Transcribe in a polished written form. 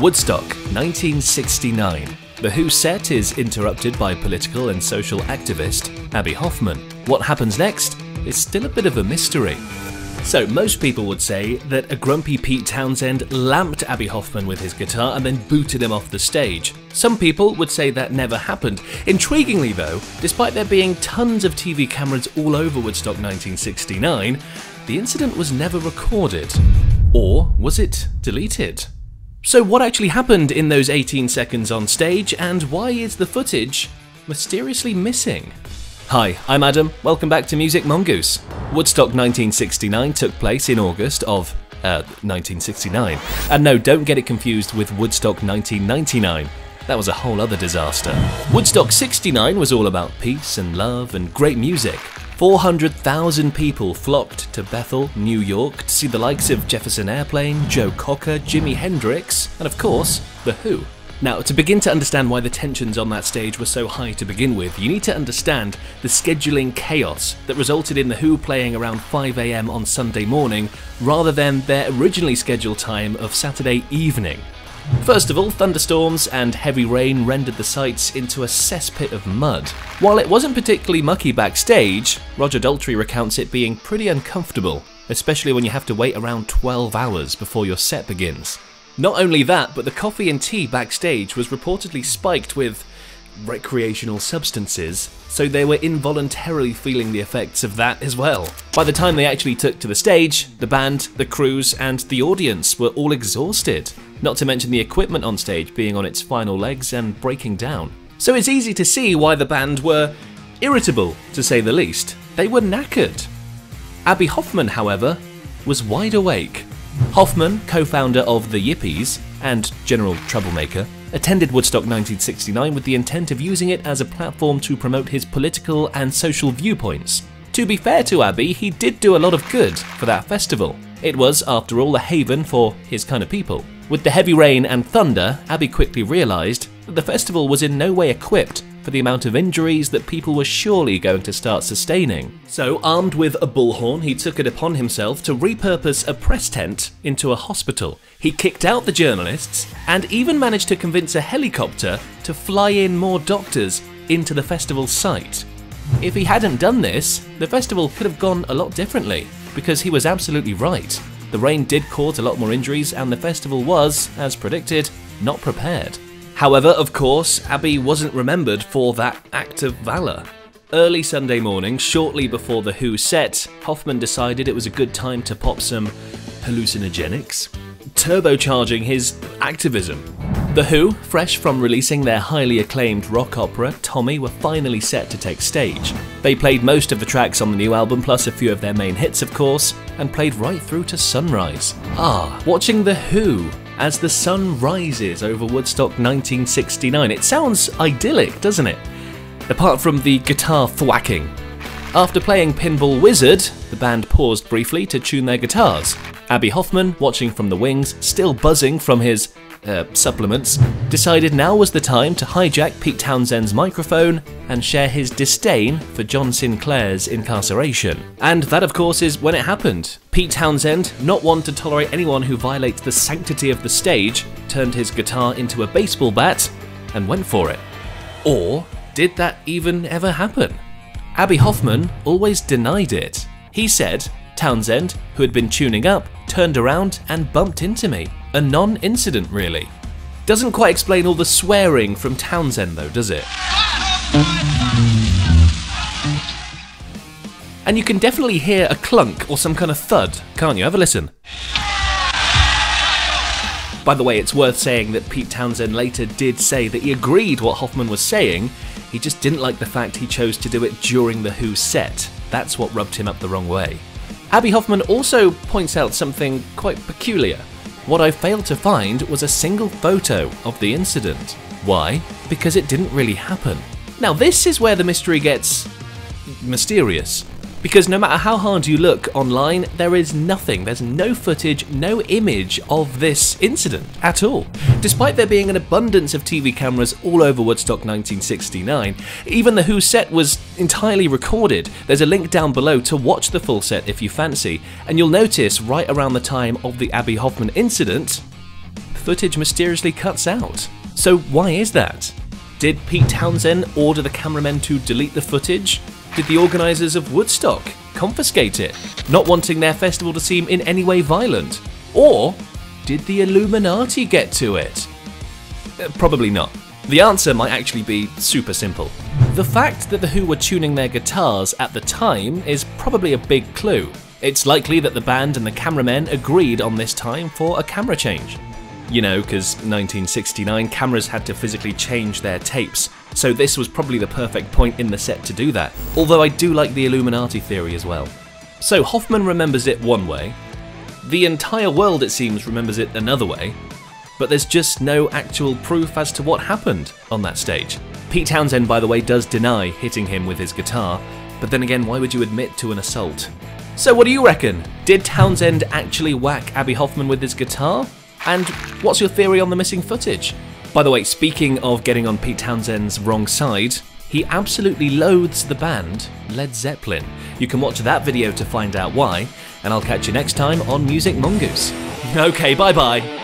Woodstock, 1969. The Who set is interrupted by political and social activist Abbie Hoffman. What happens next is still a bit of a mystery. So most people would say that a grumpy Pete Townshend lamped Abbie Hoffman with his guitar and then booted him off the stage. Some people would say that never happened. Intriguingly though, despite there being tons of TV cameras all over Woodstock 1969, the incident was never recorded. Or was it deleted? So what actually happened in those 18 seconds on stage, and why is the footage mysteriously missing? Hi, I'm Adam, welcome back to Music Mongoose. Woodstock 1969 took place in August of 1969. And no, don't get it confused with Woodstock 1999. That was a whole other disaster. Woodstock 69 was all about peace and love and great music. 400,000 people flocked to Bethel, New York to see the likes of Jefferson Airplane, Joe Cocker, Jimi Hendrix, and of course, The Who. Now, to begin to understand why the tensions on that stage were so high to begin with, you need to understand the scheduling chaos that resulted in The Who playing around 5 AM on Sunday morning rather than their originally scheduled time of Saturday evening. First of all, thunderstorms and heavy rain rendered the sights into a cesspit of mud. While it wasn't particularly mucky backstage, Roger Daltrey recounts it being pretty uncomfortable, especially when you have to wait around 12 hours before your set begins. Not only that, but the coffee and tea backstage was reportedly spiked with recreational substances, so they were involuntarily feeling the effects of that as well. By the time they actually took to the stage, the band, the crews, and the audience were all exhausted, not to mention the equipment on stage being on its final legs and breaking down. So it's easy to see why the band were irritable, to say the least. They were knackered. Abbie Hoffman, however, was wide awake. Hoffman, co-founder of the Yippies and general troublemaker, attended Woodstock 1969 with the intent of using it as a platform to promote his political and social viewpoints. To be fair to Abbie, he did do a lot of good for that festival. It was, after all, a haven for his kind of people. With the heavy rain and thunder, Abbie quickly realised that the festival was in no way equipped for the amount of injuries that people were surely going to start sustaining. So, armed with a bullhorn, he took it upon himself to repurpose a press tent into a hospital. He kicked out the journalists and even managed to convince a helicopter to fly in more doctors into the festival site. If he hadn't done this, the festival could have gone a lot differently, because he was absolutely right. The rain did cause a lot more injuries and the festival was, as predicted, not prepared. However, of course, Abbie wasn't remembered for that act of valour. Early Sunday morning, shortly before The Who set, Hoffman decided it was a good time to pop some hallucinogenics, turbocharging his activism. The Who, fresh from releasing their highly acclaimed rock opera, Tommy, were finally set to take stage. They played most of the tracks on the new album, plus a few of their main hits of course, and played right through to sunrise. Watching The Who as the sun rises over Woodstock 1969. It sounds idyllic, doesn't it? Apart from the guitar thwacking. After playing Pinball Wizard, the band paused briefly to tune their guitars. Abbie Hoffman, watching from the wings, still buzzing from his supplements, decided now was the time to hijack Pete Townshend's microphone and share his disdain for John Sinclair's incarceration. And that of course is when it happened. Pete Townshend, not one to tolerate anyone who violates the sanctity of the stage, turned his guitar into a baseball bat and went for it. Or did that even ever happen? Abbie Hoffman always denied it. He said, Townshend, who had been tuning up, turned around and bumped into me. A non-incident, really. Doesn't quite explain all the swearing from Townshend though, does it? And you can definitely hear a clunk or some kind of thud, can't you? Have a listen. By the way, it's worth saying that Pete Townshend later did say that he agreed what Hoffman was saying, he just didn't like the fact he chose to do it during the Who set. That's what rubbed him up the wrong way. Abbie Hoffman also points out something quite peculiar. What I failed to find was a single photo of the incident. Why? Because it didn't really happen. Now this is where the mystery gets mysterious. Because no matter how hard you look online, there is nothing, there's no footage, no image of this incident at all. Despite there being an abundance of TV cameras all over Woodstock 1969, even the Who set was entirely recorded. There's a link down below to watch the full set if you fancy, and you'll notice right around the time of the Abbie Hoffman incident, footage mysteriously cuts out. So why is that? Did Pete Townshend order the cameramen to delete the footage? Did the organisers of Woodstock confiscate it, not wanting their festival to seem in any way violent? Or did the Illuminati get to it? Probably not. The answer might actually be super simple. The fact that the Who were tuning their guitars at the time is probably a big clue. It's likely that the band and the cameramen agreed on this time for a camera change. You know, because 1969 cameras had to physically change their tapes, so this was probably the perfect point in the set to do that, although I do like the Illuminati theory as well. So Hoffman remembers it one way, the entire world it seems remembers it another way, but there's just no actual proof as to what happened on that stage. Pete Townshend, by the way, does deny hitting him with his guitar, but then again, why would you admit to an assault? So what do you reckon? Did Townshend actually whack Abbie Hoffman with his guitar? And what's your theory on the missing footage? By the way, speaking of getting on Pete Townshend's wrong side, he absolutely loathes the band Led Zeppelin. You can watch that video to find out why, and I'll catch you next time on Music Mongoose. Okay, bye bye.